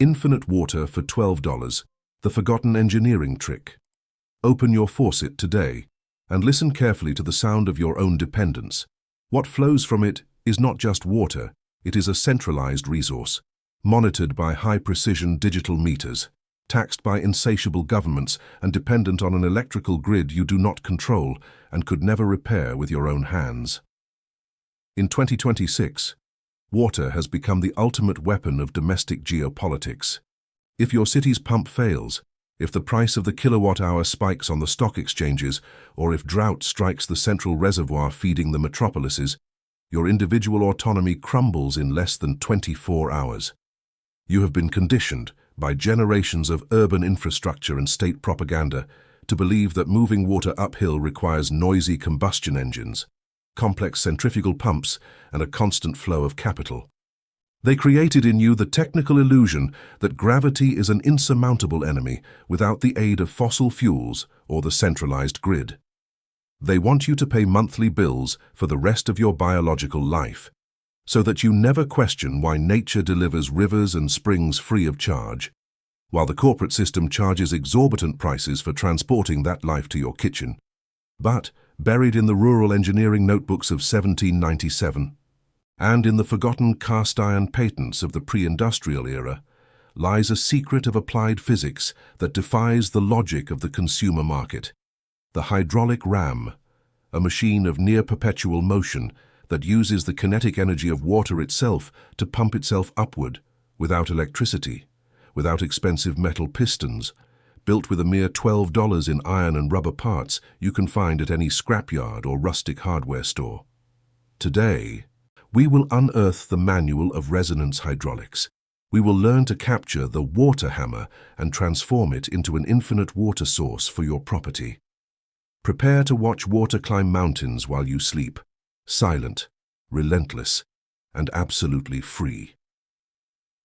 Infinite water for $12, the forgotten engineering trick. Open your faucet today and listen carefully to the sound of your own dependence. What flows from it is not just water, it is a centralized resource, monitored by high-precision digital meters, taxed by insatiable governments and dependent on an electrical grid you do not control and could never repair with your own hands. In 2026, water has become the ultimate weapon of domestic geopolitics. If your city's pump fails, if the price of the kilowatt-hour spikes on the stock exchanges, or if drought strikes the central reservoir feeding the metropolises, your individual autonomy crumbles in less than 24 hours. You have been conditioned by generations of urban infrastructure and state propaganda to believe that moving water uphill requires noisy combustion engines, complex centrifugal pumps, and a constant flow of capital. They created in you the technical illusion that gravity is an insurmountable enemy without the aid of fossil fuels or the centralized grid. They want you to pay monthly bills for the rest of your biological life, so that you never question why nature delivers rivers and springs free of charge, while the corporate system charges exorbitant prices for transporting that life to your kitchen. But, buried in the rural engineering notebooks of 1797, and in the forgotten cast-iron patents of the pre-industrial era, lies a secret of applied physics that defies the logic of the consumer market. The hydraulic ram, a machine of near-perpetual motion that uses the kinetic energy of water itself to pump itself upward, without electricity, without expensive metal pistons, built with a mere $12 in iron and rubber parts you can find at any scrapyard or rustic hardware store. Today, we will unearth the manual of resonance hydraulics. We will learn to capture the water hammer and transform it into an infinite water source for your property. Prepare to watch water climb mountains while you sleep, silent, relentless, and absolutely free.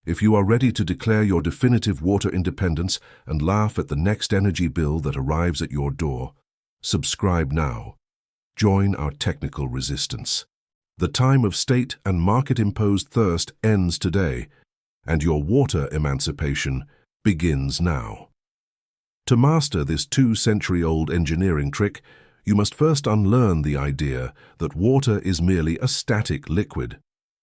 If you are ready to declare your definitive water independence and laugh at the next energy bill that arrives at your door, subscribe now. Join our technical resistance. The time of state and market-imposed thirst ends today, and your water emancipation begins now. To master this 2-century-old engineering trick, you must first unlearn the idea that water is merely a static liquid,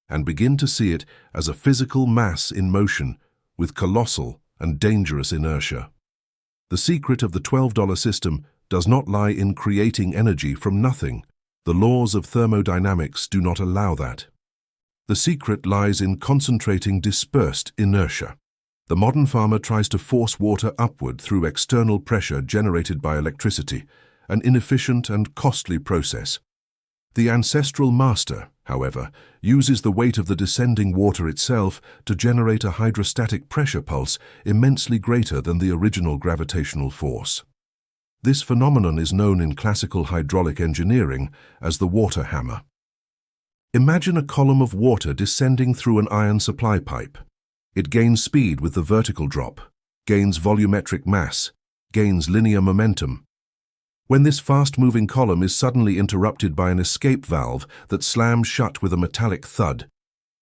and begin to see it as a physical mass in motion with colossal and dangerous inertia. The secret of the $12 system does not lie in creating energy from nothing. The laws of thermodynamics do not allow that. The secret lies in concentrating dispersed inertia. The modern farmer tries to force water upward through external pressure generated by electricity, an inefficient and costly process. The ancestral master, however, uses the weight of the descending water itself to generate a hydrostatic pressure pulse immensely greater than the original gravitational force. This phenomenon is known in classical hydraulic engineering as the water hammer. Imagine a column of water descending through an iron supply pipe. It gains speed with the vertical drop, gains volumetric mass, gains linear momentum. When this fast-moving column is suddenly interrupted by an escape valve that slams shut with a metallic thud,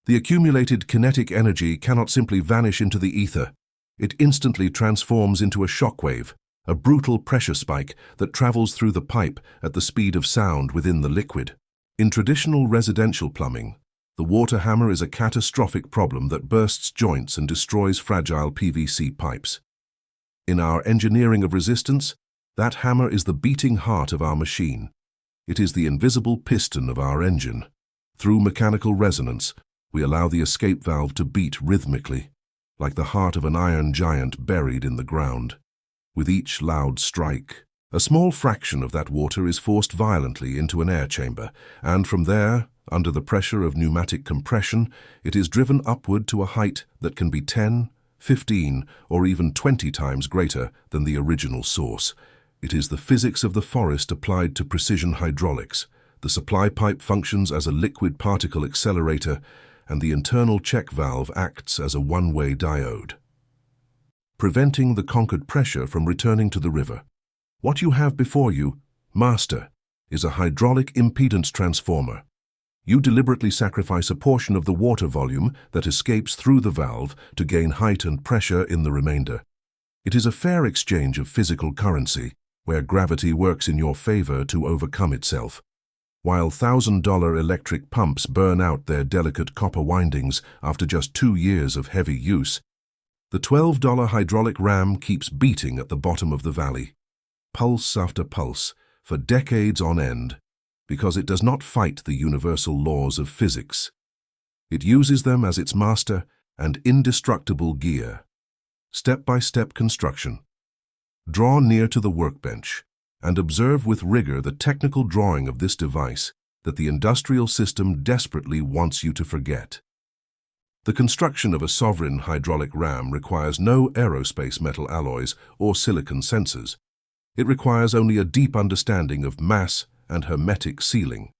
the accumulated kinetic energy cannot simply vanish into the ether. It instantly transforms into a shockwave, a brutal pressure spike that travels through the pipe at the speed of sound within the liquid. In traditional residential plumbing, the water hammer is a catastrophic problem that bursts joints and destroys fragile PVC pipes. In our engineering of resistance, that hammer is the beating heart of our machine. It is the invisible piston of our engine. Through mechanical resonance, we allow the escape valve to beat rhythmically, like the heart of an iron giant buried in the ground. With each loud strike, a small fraction of that water is forced violently into an air chamber, and from there, under the pressure of pneumatic compression, it is driven upward to a height that can be 10, 15, or even 20 times greater than the original source. It is the physics of the forest applied to precision hydraulics. The supply pipe functions as a liquid particle accelerator, and the internal check valve acts as a one-way diode, preventing the conquered pressure from returning to the river. What you have before you, master, is a hydraulic impedance transformer. You deliberately sacrifice a portion of the water volume that escapes through the valve to gain height and pressure in the remainder. It is a fair exchange of physical currency, where gravity works in your favor to overcome itself. While $1,000 electric pumps burn out their delicate copper windings after just 2 years of heavy use, the $12 hydraulic ram keeps beating at the bottom of the valley, pulse after pulse, for decades on end, because it does not fight the universal laws of physics. It uses them as its master and indestructible gear. Step-by-step construction. Draw near to the workbench and observe with rigor the technical drawing of this device that the industrial system desperately wants you to forget. The construction of a sovereign hydraulic ram requires no aerospace metal alloys or silicon sensors. It requires only a deep understanding of mass and hermetic sealing.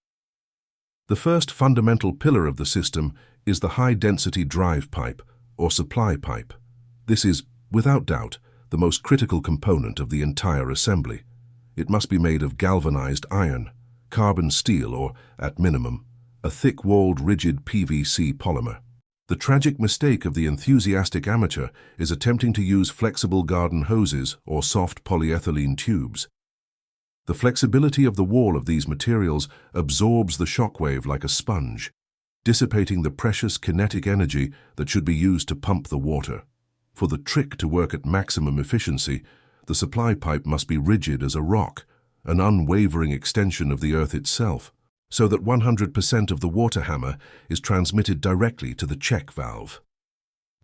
The first fundamental pillar of the system is the high-density drive pipe or supply pipe. This is, without doubt, the most critical component of the entire assembly. It must be made of galvanized iron, carbon steel, or, at minimum, a thick-walled rigid PVC polymer. The tragic mistake of the enthusiastic amateur is attempting to use flexible garden hoses or soft polyethylene tubes. The flexibility of the wall of these materials absorbs the shockwave like a sponge, dissipating the precious kinetic energy that should be used to pump the water. For the trick to work at maximum efficiency, the supply pipe must be rigid as a rock, an unwavering extension of the earth itself, so that 100% of the water hammer is transmitted directly to the check valve.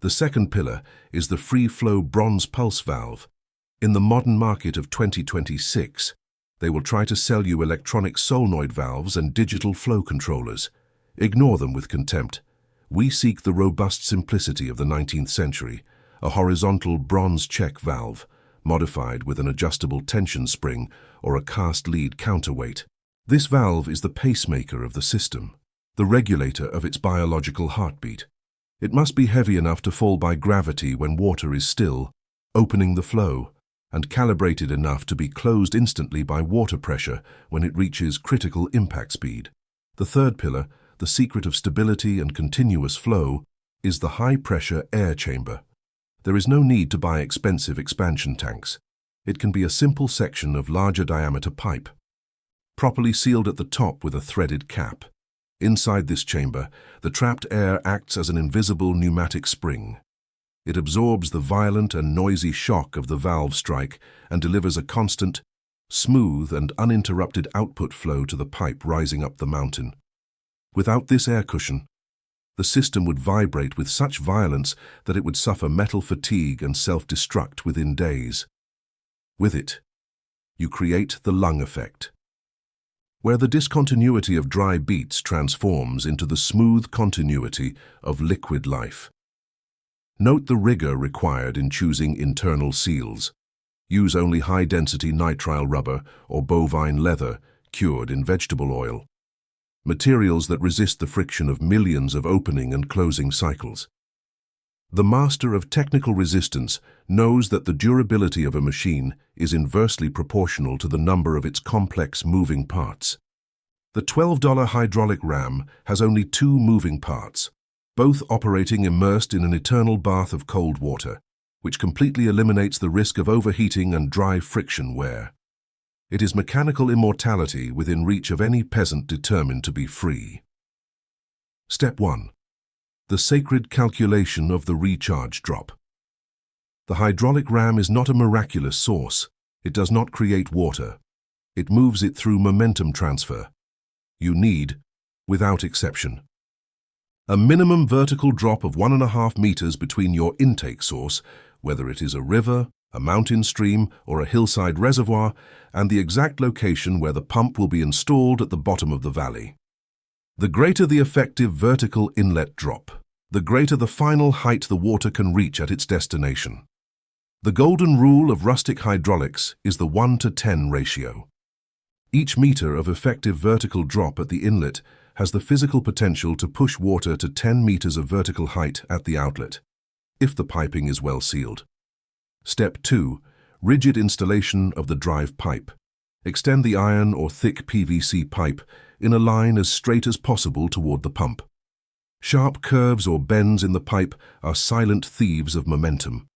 The second pillar is the free-flow bronze pulse valve. In the modern market of 2026, they will try to sell you electronic solenoid valves and digital flow controllers. Ignore them with contempt. We seek the robust simplicity of the 19th century, a horizontal bronze check valve, modified with an adjustable tension spring or a cast lead counterweight. This valve is the pacemaker of the system, the regulator of its biological heartbeat. It must be heavy enough to fall by gravity when water is still, opening the flow, and calibrated enough to be closed instantly by water pressure when it reaches critical impact speed. The third pillar, the secret of stability and continuous flow, is the high-pressure air chamber. There is no need to buy expensive expansion tanks. It can be a simple section of larger diameter pipe, properly sealed at the top with a threaded cap. Inside this chamber, the trapped air acts as an invisible pneumatic spring. It absorbs the violent and noisy shock of the valve strike and delivers a constant, smooth and uninterrupted output flow to the pipe rising up the mountain. Without this air cushion, the system would vibrate with such violence that it would suffer metal fatigue and self-destruct within days. With it, you create the lung effect, where the discontinuity of dry beats transforms into the smooth continuity of liquid life. Note the rigor required in choosing internal seals. Use only high-density nitrile rubber or bovine leather cured in vegetable oil, materials that resist the friction of millions of opening and closing cycles. The master of technical resistance knows that the durability of a machine is inversely proportional to the number of its complex moving parts. The $12 hydraulic ram has only 2 moving parts, both operating immersed in an eternal bath of cold water, which completely eliminates the risk of overheating and dry friction wear. It is mechanical immortality within reach of any peasant determined to be free. Step 1. The sacred calculation of the recharge drop. The hydraulic ram is not a miraculous source. It does not create water. It moves it through momentum transfer. You need, without exception, a minimum vertical drop of 1.5 meters between your intake source, whether it is a river, a mountain stream, or a hillside reservoir, and the exact location where the pump will be installed at the bottom of the valley. The greater the effective vertical inlet drop, the greater the final height the water can reach at its destination. The golden rule of rustic hydraulics is the 1:10 ratio. Each meter of effective vertical drop at the inlet has the physical potential to push water to 10 meters of vertical height at the outlet, if the piping is well sealed. Step 2. Rigid installation of the drive pipe. Extend the iron or thick PVC pipe in a line as straight as possible toward the pump. Sharp curves or bends in the pipe are silent thieves of momentum.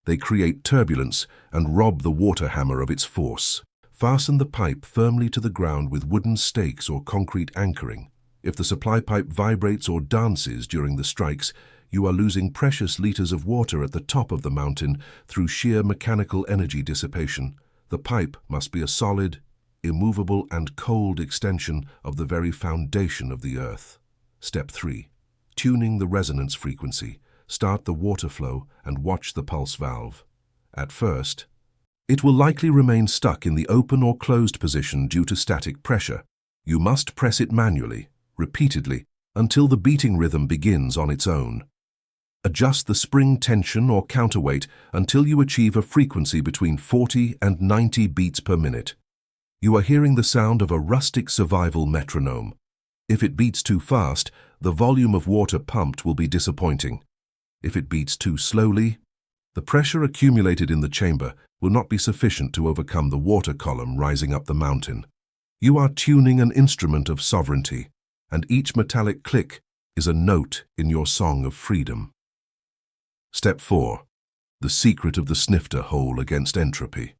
They create turbulence and rob the water hammer of its force. Fasten the pipe firmly to the ground with wooden stakes or concrete anchoring. If the supply pipe vibrates or dances during the strikes, you are losing precious liters of water at the top of the mountain through sheer mechanical energy dissipation. The pipe must be a solid, immovable and cold extension of the very foundation of the earth. Step 3. Tuning the resonance frequency. Start the water flow and watch the pulse valve. At first, it will likely remain stuck in the open or closed position due to static pressure. You must press it manually, repeatedly, until the beating rhythm begins on its own. Adjust the spring tension or counterweight until you achieve a frequency between 40 and 90 beats per minute. You are hearing the sound of a rustic survival metronome. If it beats too fast, the volume of water pumped will be disappointing. If it beats too slowly, the pressure accumulated in the chamber will not be sufficient to overcome the water column rising up the mountain. You are tuning an instrument of sovereignty, and each metallic click is a note in your song of freedom. Step 4. The secret of the snifter hole against entropy.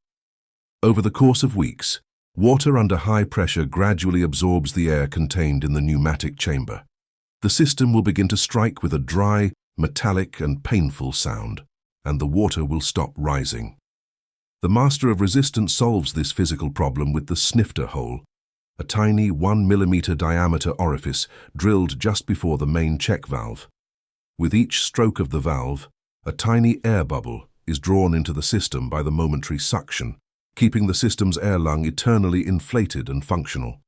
Over the course of weeks, water under high pressure gradually absorbs the air contained in the pneumatic chamber. The system will begin to strike with a dry, metallic and painful sound, and the water will stop rising. The master of resistance solves this physical problem with the snifter hole, a tiny 1 mm diameter orifice drilled just before the main check valve. With each stroke of the valve, a tiny air bubble is drawn into the system by the momentary suction, keeping the system's air lung eternally inflated and functional.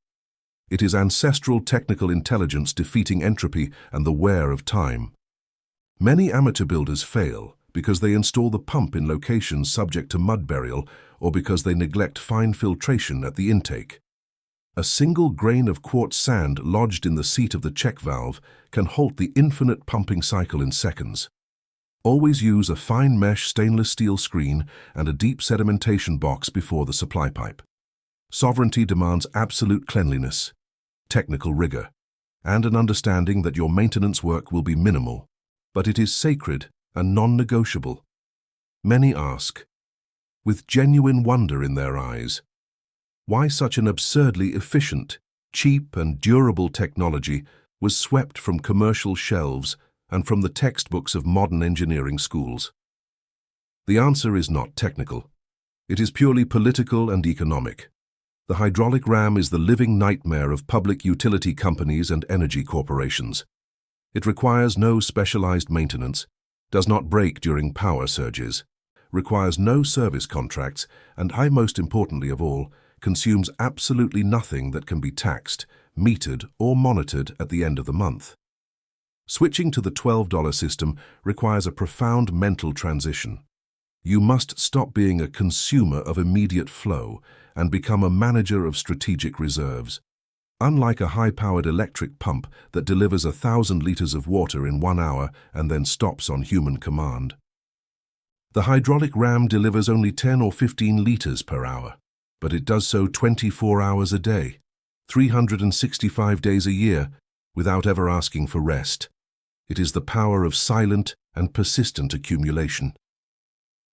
It is ancestral technical intelligence defeating entropy and the wear of time. Many amateur builders fail because they install the pump in locations subject to mud burial or because they neglect fine filtration at the intake. A single grain of quartz sand lodged in the seat of the check valve can halt the infinite pumping cycle in seconds. Always use a fine mesh stainless steel screen and a deep sedimentation box before the supply pipe. Sovereignty demands absolute cleanliness, technical rigor, and an understanding that your maintenance work will be minimal, but it is sacred and non-negotiable. Many ask, with genuine wonder in their eyes, why such an absurdly efficient, cheap and durable technology was swept from commercial shelves and from the textbooks of modern engineering schools. The answer is not technical. It is purely political and economic. The hydraulic ram is the living nightmare of public utility companies and energy corporations. It requires no specialized maintenance, does not break during power surges, requires no service contracts, and most importantly of all, consumes absolutely nothing that can be taxed, metered, or monitored at the end of the month. Switching to the $12 system requires a profound mental transition. You must stop being a consumer of immediate flow and become a manager of strategic reserves. Unlike a high-powered electric pump that delivers 1,000 liters of water in 1 hour and then stops on human command, the hydraulic ram delivers only 10 or 15 liters per hour, but it does so 24 hours a day, 365 days a year, without ever asking for rest. It is the power of silent and persistent accumulation.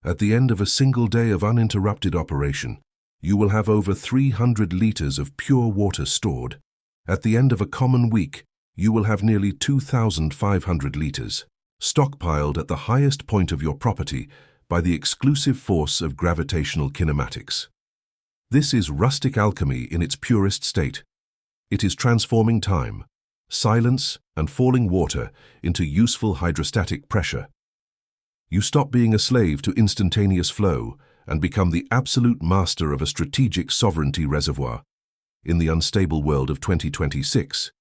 At the end of a single day of uninterrupted operation, you will have over 300 liters of pure water stored. At the end of a common week, you will have nearly 2,500 liters, stockpiled at the highest point of your property by the exclusive force of gravitational kinematics. This is rustic alchemy in its purest state. It is transforming time, silence, and falling water into useful hydrostatic pressure. You stop being a slave to instantaneous flow and become the absolute master of a strategic sovereignty reservoir. In the unstable world of 2026,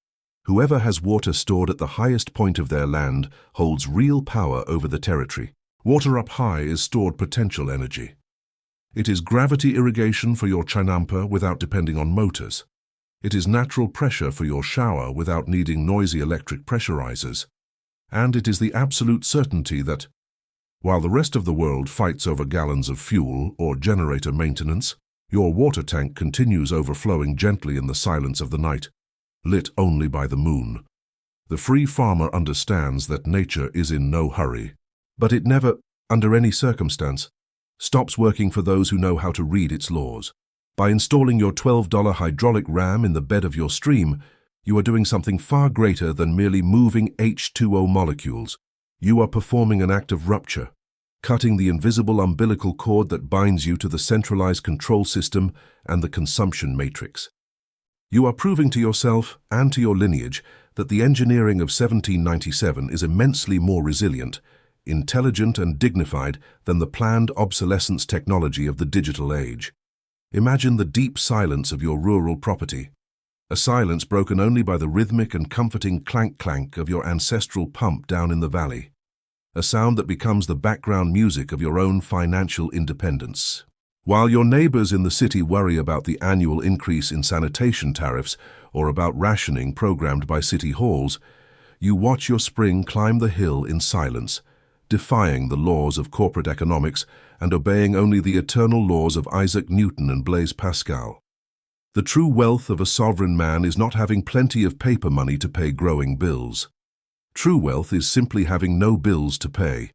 whoever has water stored at the highest point of their land holds real power over the territory. Water up high is stored potential energy. It is gravity irrigation for your chinampa without depending on motors. It is natural pressure for your shower without needing noisy electric pressurizers. And it is the absolute certainty that, while the rest of the world fights over gallons of fuel or generator maintenance, your water tank continues overflowing gently in the silence of the night. lit only by the moon. The free farmer understands that nature is in no hurry, but it never, under any circumstance, stops working for those who know how to read its laws. By installing your $12 hydraulic ram in the bed of your stream, you are doing something far greater than merely moving H2O molecules. You are performing an act of rupture, cutting the invisible umbilical cord that binds you to the centralized control system and the consumption matrix. You are proving to yourself and to your lineage that the engineering of 1797 is immensely more resilient, intelligent and dignified than the planned obsolescence technology of the digital age. Imagine the deep silence of your rural property, a silence broken only by the rhythmic and comforting clank-clank of your ancestral pump down in the valley, a sound that becomes the background music of your own financial independence. While your neighbors in the city worry about the annual increase in sanitation tariffs or about rationing programmed by city halls, you watch your spring climb the hill in silence, defying the laws of corporate economics and obeying only the eternal laws of Isaac Newton and Blaise Pascal. The true wealth of a sovereign man is not having plenty of paper money to pay growing bills. True wealth is simply having no bills to pay.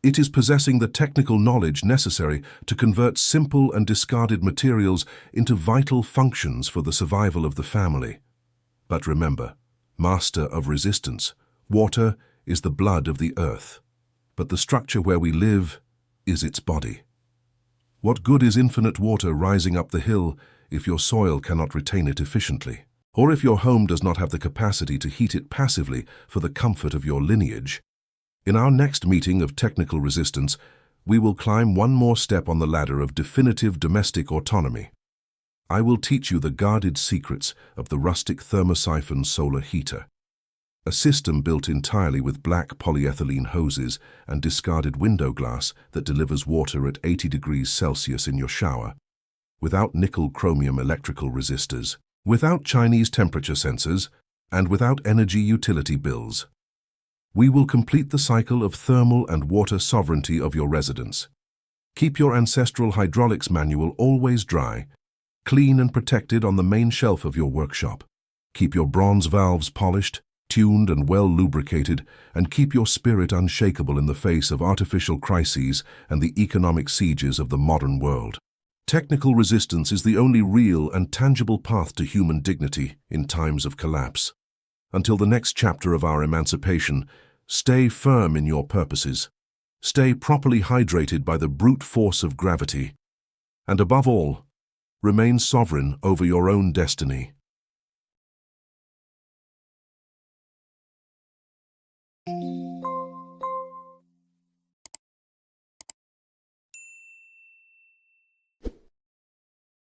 It is possessing the technical knowledge necessary to convert simple and discarded materials into vital functions for the survival of the family. But remember, master of resistance, water is the blood of the earth, but the structure where we live is its body. What good is infinite water rising up the hill if your soil cannot retain it efficiently, or if your home does not have the capacity to heat it passively for the comfort of your lineage? In our next meeting of technical resistance, we will climb one more step on the ladder of definitive domestic autonomy. I will teach you the guarded secrets of the rustic thermosiphon solar heater, a system built entirely with black polyethylene hoses and discarded window glass that delivers water at 80 degrees Celsius in your shower, without nickel-chromium electrical resistors, without Chinese temperature sensors, and without energy utility bills. We will complete the cycle of thermal and water sovereignty of your residence. Keep your ancestral hydraulics manual always dry, clean and protected on the main shelf of your workshop. Keep your bronze valves polished, tuned and well lubricated, and keep your spirit unshakable in the face of artificial crises and the economic sieges of the modern world. Technical resistance is the only real and tangible path to human dignity in times of collapse. Until the next chapter of our emancipation, stay firm in your purposes. Stay properly hydrated by the brute force of gravity. And above all, remain sovereign over your own destiny.